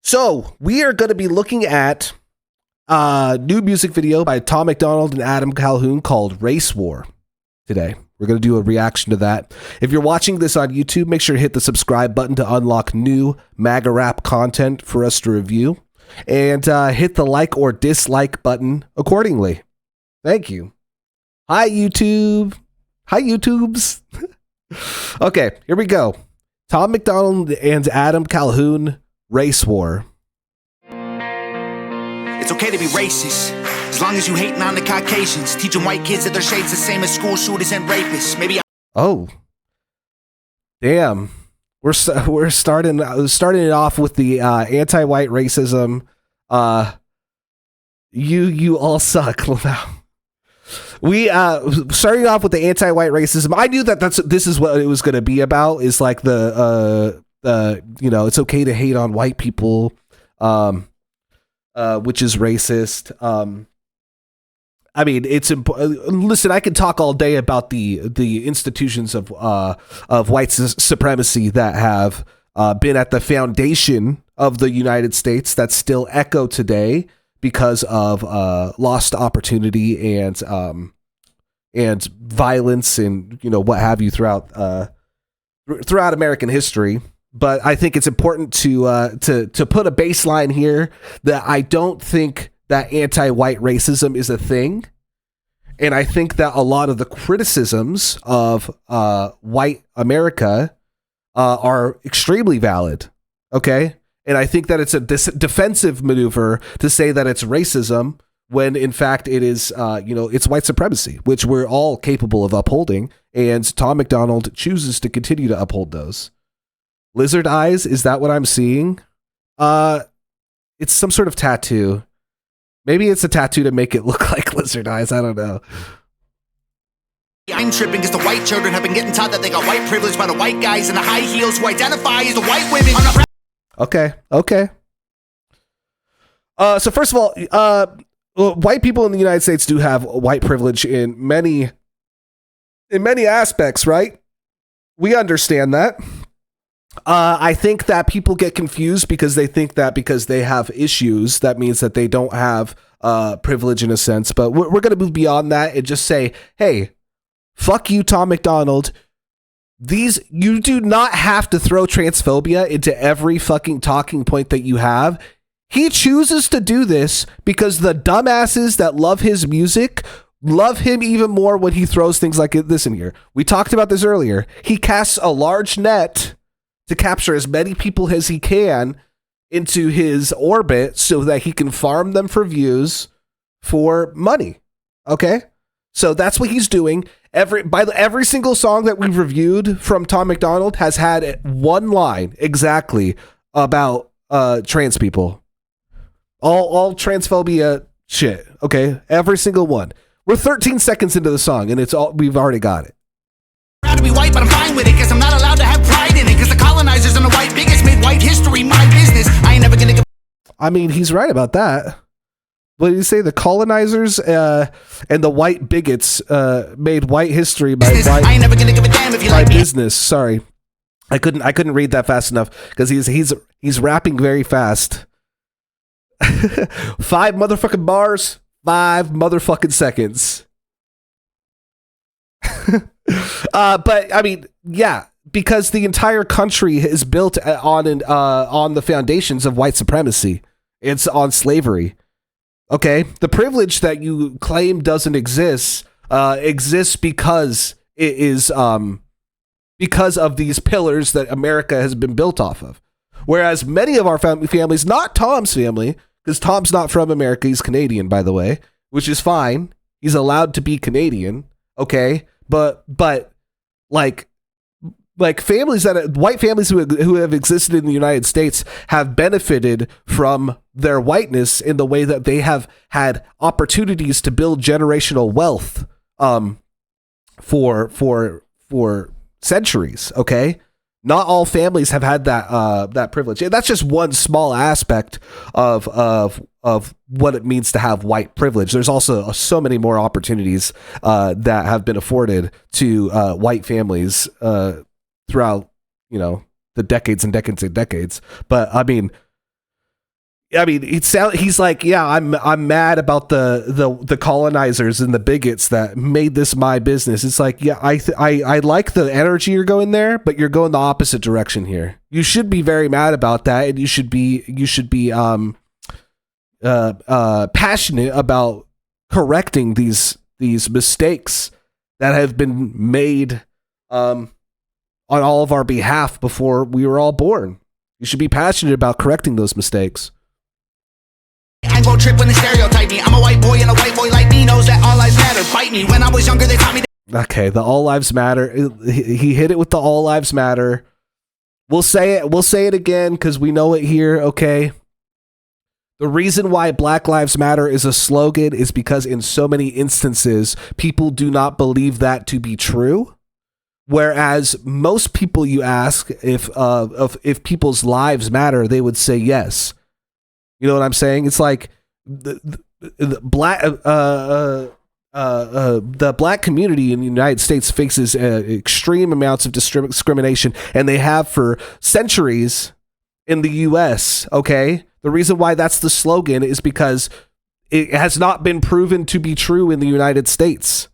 So we are going to be looking at a new music video by Tom MacDonald and Adam Calhoun called Race War today. We're going to do a reaction to that. If you're watching this on YouTube, make sure to hit the subscribe button to unlock new MAGA rap content for us to review. And hit the like or dislike button accordingly. Thank you. Hi, YouTube. Hi, YouTubes. Okay, here we go. Tom MacDonald and Adam Calhoun, Race War. It's okay to be racist, as long as you hating on the Caucasians, teaching white kids that their shade's the same as school shooters and rapists. Maybe. Oh, damn. We're starting it off with the anti-white racism. You all suck. We starting off with the anti-white racism. I knew that this is what it was going to be about. Is like the it's okay to hate on white people, which is racist. I mean, it's listen. I could talk all day about the institutions of white supremacy that have been at the foundation of the United States that still echo today because of lost opportunity and violence and what have you throughout American history. But I think it's important to put a baseline here that I don't think that anti-white racism is a thing. And I think that a lot of the criticisms of white America are extremely valid. Okay. And I think that it's a defensive maneuver to say that it's racism when in fact it is, it's white supremacy, which we're all capable of upholding. And Tom MacDonald chooses to continue to uphold those. Lizard eyes. Is that what I'm seeing? It's some sort of tattoo. Maybe it's a tattoo to make it look like lizard eyes. I don't know. I'm tripping because the white children have been getting taught that they got white privilege by the white guys in the high heels who identify as the white women. Okay. So first of all, white people in the United States do have white privilege in many aspects, right? We understand that. I think that people get confused because they think that because they have issues, that means that they don't have privilege in a sense. But we're going to move beyond that and just say, hey, fuck you, Tom MacDonald. You do not have to throw transphobia into every fucking talking point that you have. He chooses to do this because the dumbasses that love his music love him even more when he throws things like this in here. We talked about this earlier. He casts a large net to capture as many people as he can into his orbit so that he can farm them for views for money. Okay? So that's what he's doing. Every single song that we've reviewed from Tom MacDonald has had one line exactly about trans people. All transphobia shit. Okay? Every single one. We're 13 seconds into the song and we've already got it. Proud to be white, but I'm fine with it because I'm not allowed to have pride in it because the colonizers and the white bigots made white history my business. I ain't never gonna give. I mean, he's right about that. What did you say? The colonizers and the white bigots made white history by I ain't never gonna give a damn if you like business. Sorry, I couldn't read that fast enough because he's rapping very fast. 5 motherfucking bars, 5 motherfucking seconds. But I mean, yeah, because the entire country is built on the foundations of white supremacy. It's on slavery. Okay, the privilege that you claim doesn't exist exists because it is because of these pillars that America has been built off of. Whereas many of our families, not Tom's family, because Tom's not from America, he's Canadian, by the way, which is fine. He's allowed to be Canadian. Okay. But like families white families who have existed in the United States have benefited from their whiteness in the way that they have had opportunities to build generational wealth for centuries. Okay. Not all families have had that privilege. And that's just one small aspect of what it means to have white privilege. There's also so many more opportunities that have been afforded to white families throughout, the decades and decades and decades. But I mean, I mean, he's like, yeah, I'm mad about the colonizers and the bigots that made this my business. It's like, yeah, I like the energy you're going there, but you're going the opposite direction here. You should be very mad about that, and you should be passionate about correcting these mistakes that have been made on all of our behalf before we were all born. You should be passionate about correcting those mistakes. I won't trip when they stereotype me. I'm a white boy and a white boy like me knows that all lives matter. Bite me. When I was younger, they taught me Okay, the all lives matter. He hit it with the all lives matter. We'll say it again because we know it here, okay? The reason why Black Lives Matter is a slogan is because in so many instances, people do not believe that to be true. Whereas most people you ask if people's lives matter, they would say yes. You know what I'm saying? It's like the black community in the United States faces extreme amounts of discrimination, and they have for centuries in the U.S., okay? The reason why that's the slogan is because it has not been proven to be true in the United States.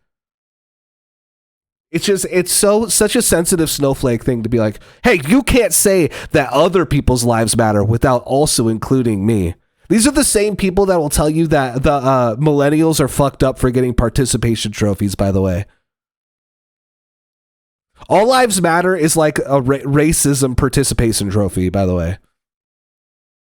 It's such a sensitive snowflake thing to be like, hey, you can't say that other people's lives matter without also including me. These are the same people that will tell you that the millennials are fucked up for getting participation trophies, by the way. All Lives Matter is like a racism participation trophy, by the way.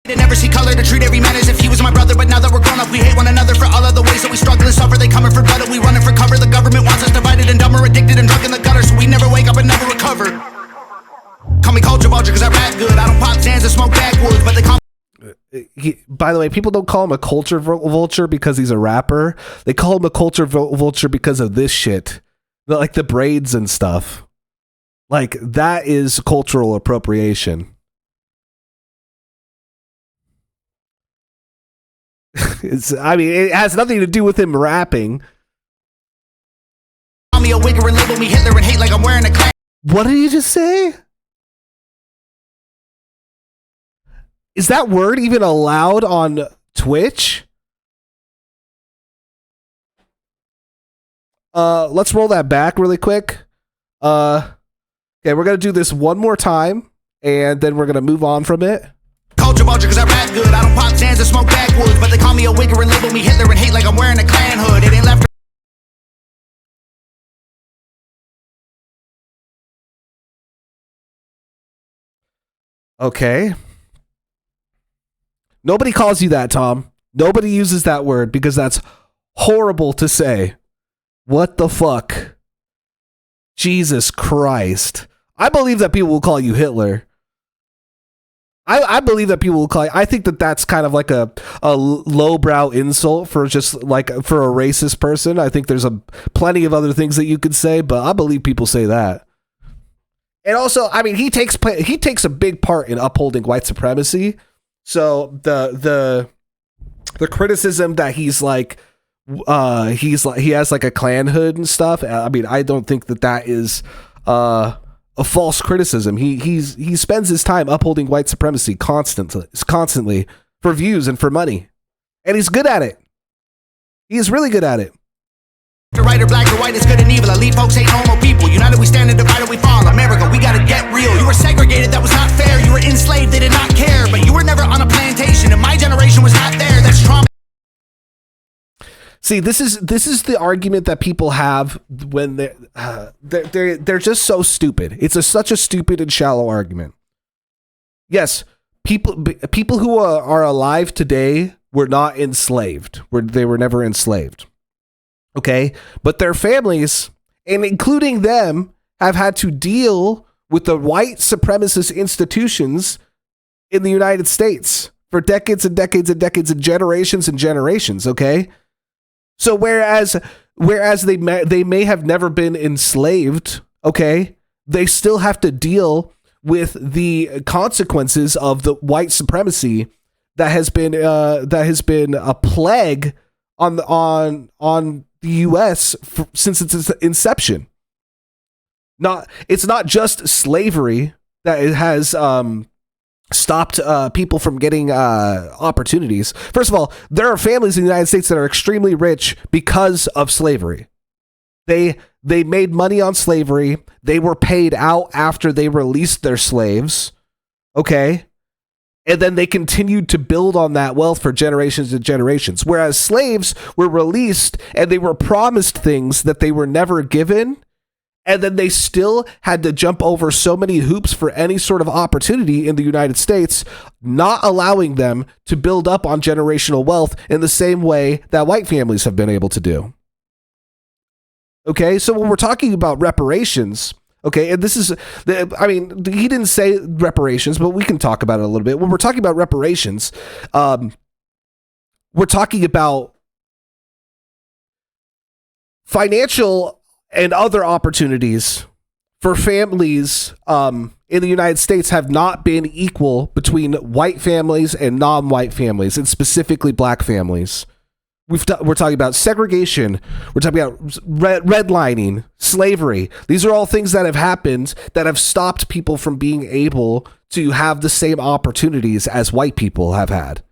They never see color to treat every man as if he was my brother, but now that we're grown up, we hate one another for all of the ways that we struggle and suffer. They coming for blood and we running for cover. The government wants us divided and dumber, addicted and drunk in the gutter, so we never wake up and never recover. Call me culture vulture because I rap good. I don't pop Zans and smoke backwoods, but they call by the way, people don't call him a culture vulture because he's a rapper. They call him a culture vulture because of this shit, like the braids and stuff. Like, that is cultural appropriation. It has nothing to do with him rapping. Call me a wigger and label me Hitler and hate like I'm wearing a clan. What did you just say? Is that word even allowed on Twitch? Let's roll that back really quick. Okay, we're gonna do this one more time, and then we're gonna move on from it. Culture vulture because I rap good. I don't pop Zans and smoke backwoods, but they call me a wigger and label me Hitler and hate like I'm wearing a clan hood. It ain't left. Okay. Nobody calls you that, Tom. Nobody uses that word because that's horrible to say. What the fuck? Jesus Christ. I believe that people will call you Hitler. I believe that people will call you, I think that that's kind of like a lowbrow insult for just like for a racist person. I think there's plenty of other things that you could say, but I believe people say that. And also, I mean, he takes a big part in upholding white supremacy. So the criticism that he has like a clan hood and stuff. I mean, I don't think that is a false criticism. He spends his time upholding white supremacy constantly for views and for money, and he's good at it. He is really good at it. Right or black or white is good and evil. Elite folks hate normal people. United we stand and divided we fall. America, we gotta get real. You were segregated, that was not fair. You were enslaved, they did not care. But you were never on a plantation, and my generation was not there. That's trauma. See, this is the argument that people have when they're just so stupid. It's such a stupid and shallow argument. Yes, people who are alive today were not enslaved. They were never enslaved. Okay, but their families, and including them, have had to deal with the white supremacist institutions in the United States for decades and decades and decades and generations. Okay. So whereas they may have never been enslaved, okay, they still have to deal with the consequences of the white supremacy that has been a plague on the U.S. since its inception. It's not just slavery that it has stopped people from getting opportunities. First of all, there are families in the United States that are extremely rich because of slavery. They made money on slavery. They were paid out after they released their slaves. Okay? And then they continued to build on that wealth for generations and generations. Whereas slaves were released and they were promised things that they were never given. And then they still had to jump over so many hoops for any sort of opportunity in the United States, not allowing them to build up on generational wealth in the same way that white families have been able to do. Okay, so when we're talking about reparations, okay, and this is, I mean, he didn't say reparations, but we can talk about it a little bit. When we're talking about reparations, we're talking about financial and other opportunities for families in the United States have not been equal between white families and non-white families, and specifically black families. We're talking about segregation. We're talking about redlining, slavery. These are all things that have happened that have stopped people from being able to have the same opportunities as white people have had.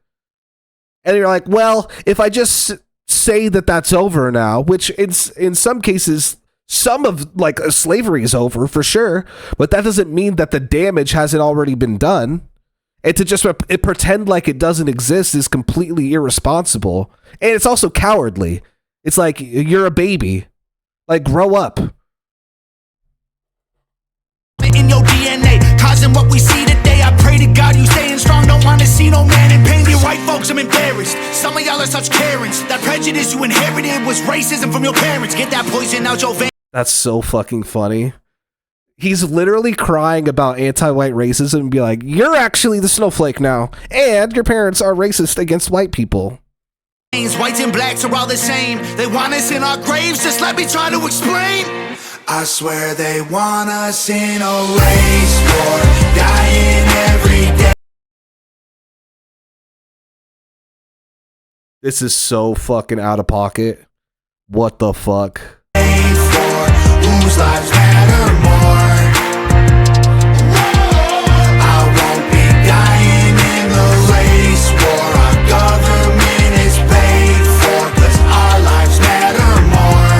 And you're like, well, if I just say that that's over now, which in some cases, some of like slavery is over for sure, but that doesn't mean that the damage hasn't already been done. And to just pretend like it doesn't exist is completely irresponsible. And it's also cowardly. It's like, you're a baby. Like, grow up. In your DNA, causing what we see today. I pray to God you staying strong. Don't want to see no man in pain. You white folks, I'm embarrassed. Some of y'all are such Karens. That prejudice you inherited was racism from your parents. Get that poison out your veins. That's so fucking funny. He's literally crying about anti-white racism and be like, you're actually the snowflake now, and your parents are racist against white people. Whites and blacks are all the same. They want us in our graves, just let me try to explain. I swear they want us in a race war, dying every day. This is so fucking out of pocket. What the fuck? Whose lives matter more. I won't be dying in the race war. Our government is paid for, 'cause our lives matter more.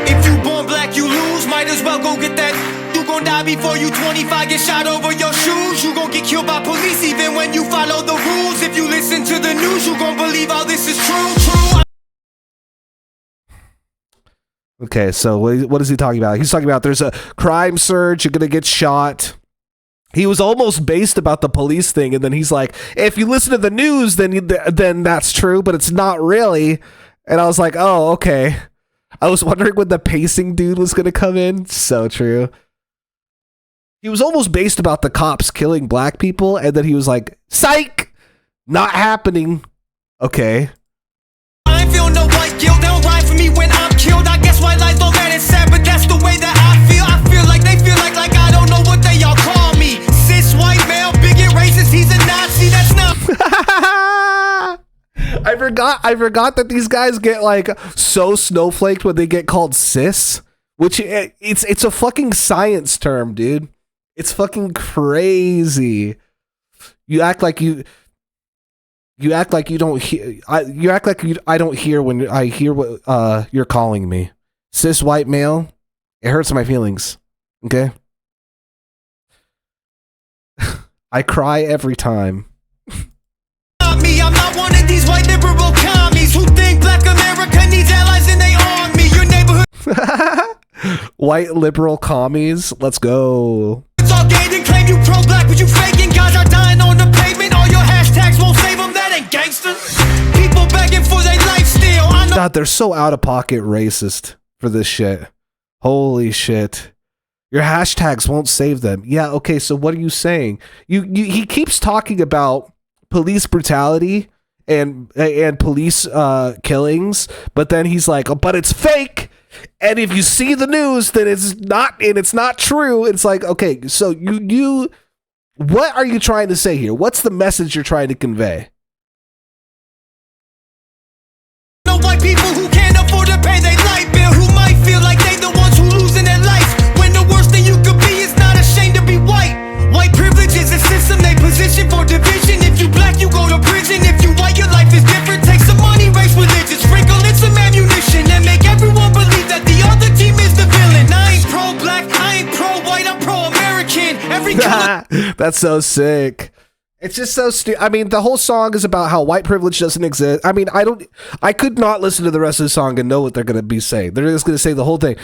If you born black, you lose. Might as well go get that. You gon' die before you 25, get shot over your shoes. You gon' get killed by police even when you follow the rules. If you listen to the news, you gon' believe all this is true. Okay, so what is he talking about? He's talking about there's a crime surge, you're gonna get shot. He was almost based about the police thing, and then he's like, if you listen to the news, then that's true, but it's not really. And I was like, oh, okay. I was wondering when the pacing dude was gonna come in. So true. He was almost based about the cops killing black people, and then he was like, psych! Not happening. Okay. I ain't feel no white guilt, they don't ride for me when I'm killed. I guess white lies don't matter, sad, but that's the way that I feel. I feel like they feel like I don't know what they all call me. Cis white male, bigot, racist, he's a Nazi, that's not. I forgot that these guys get like so snowflaked when they get called cis, which it's a fucking science term, dude. It's fucking crazy. You act like you don't hear. You act like I don't hear when I hear what you're calling me. Cis white male. It hurts my feelings. Okay. I cry every time. Not me, I'm not one of these white liberal commies who think black America needs allies in their army. Your neighborhood. White liberal commies. Let's go. It's all gained and claim you pro-black, but you faking. Guys are dying on the pavement. All your hashtags won't save them. That ain't gangster. People begging for their life still. I know. God, they're so out of pocket racist for this shit. Holy shit. Your hashtags won't save them. Yeah, okay, so what are you saying? He keeps talking about police brutality and police killings, but then he's like, oh, but it's fake. And if you see the news, then it's not true. It's like, okay, so you what are you trying to say here? What's the message you're trying to convey? No white people who can't afford to pay their light bill, who might feel like they the ones who losing their life when the worst thing you That's so sick. It's just so stupid. I mean, the whole song is about how white privilege doesn't exist. I mean, I could not listen to the rest of the song and know what they're going to be saying. They're just going to say the whole thing.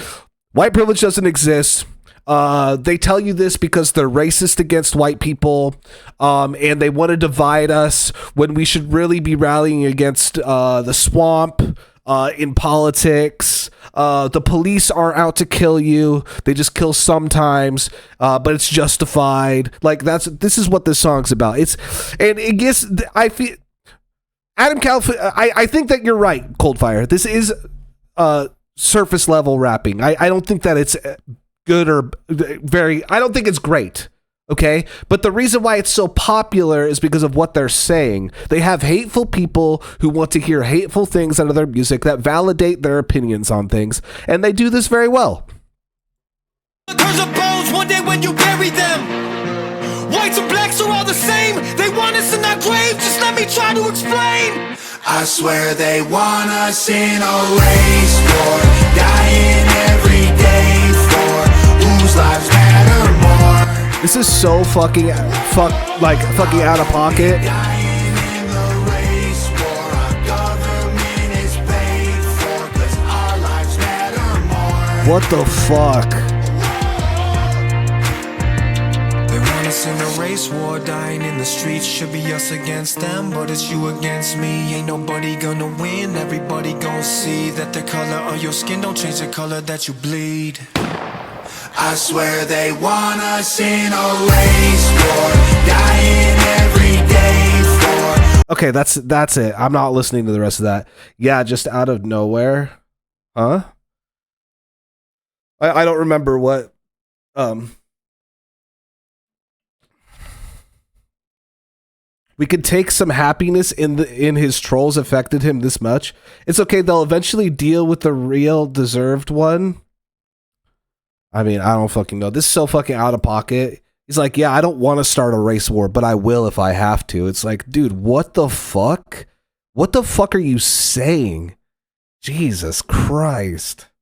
White privilege doesn't exist. They tell you this because they're racist against white people, and they want to divide us when we should really be rallying against the swamp in politics. The police aren't out to kill you. They just kill sometimes, but it's justified. Like this is what this song's about. It gets. I feel Adam Calhoun. I think that you're right, Coldfire. This is surface level rapping. I don't think that it's good or very. I don't think it's great. Okay, but the reason why it's so popular is because of what they're saying. They have hateful people who want to hear hateful things out of their music that validate their opinions on things, and they do this very well. Curse of bones one day when you bury them. Whites and blacks are all the same. They want us in our grave. Just let me try to explain. I swear they want us in a race war, dying every day for whose lives matter more. This is so fucking out of pocket. What the fuck? They want us in a race war, dying in the streets. Should be us against them, but it's you against me. Ain't nobody gonna win. Everybody gonna see that the color of your skin don't change the color that you bleed. I swear they want us in a race war, dying every day for. Okay, that's it. I'm not listening to the rest of that. Yeah, just out of nowhere. Huh? I don't remember what we could take some happiness in his trolls affected him this much. It's okay, they'll eventually deal with the real deserved one. I mean, I don't fucking know. This is so fucking out of pocket. He's like, yeah, I don't want to start a race war, but I will if I have to. It's like, dude, what the fuck? What the fuck are you saying? Jesus Christ.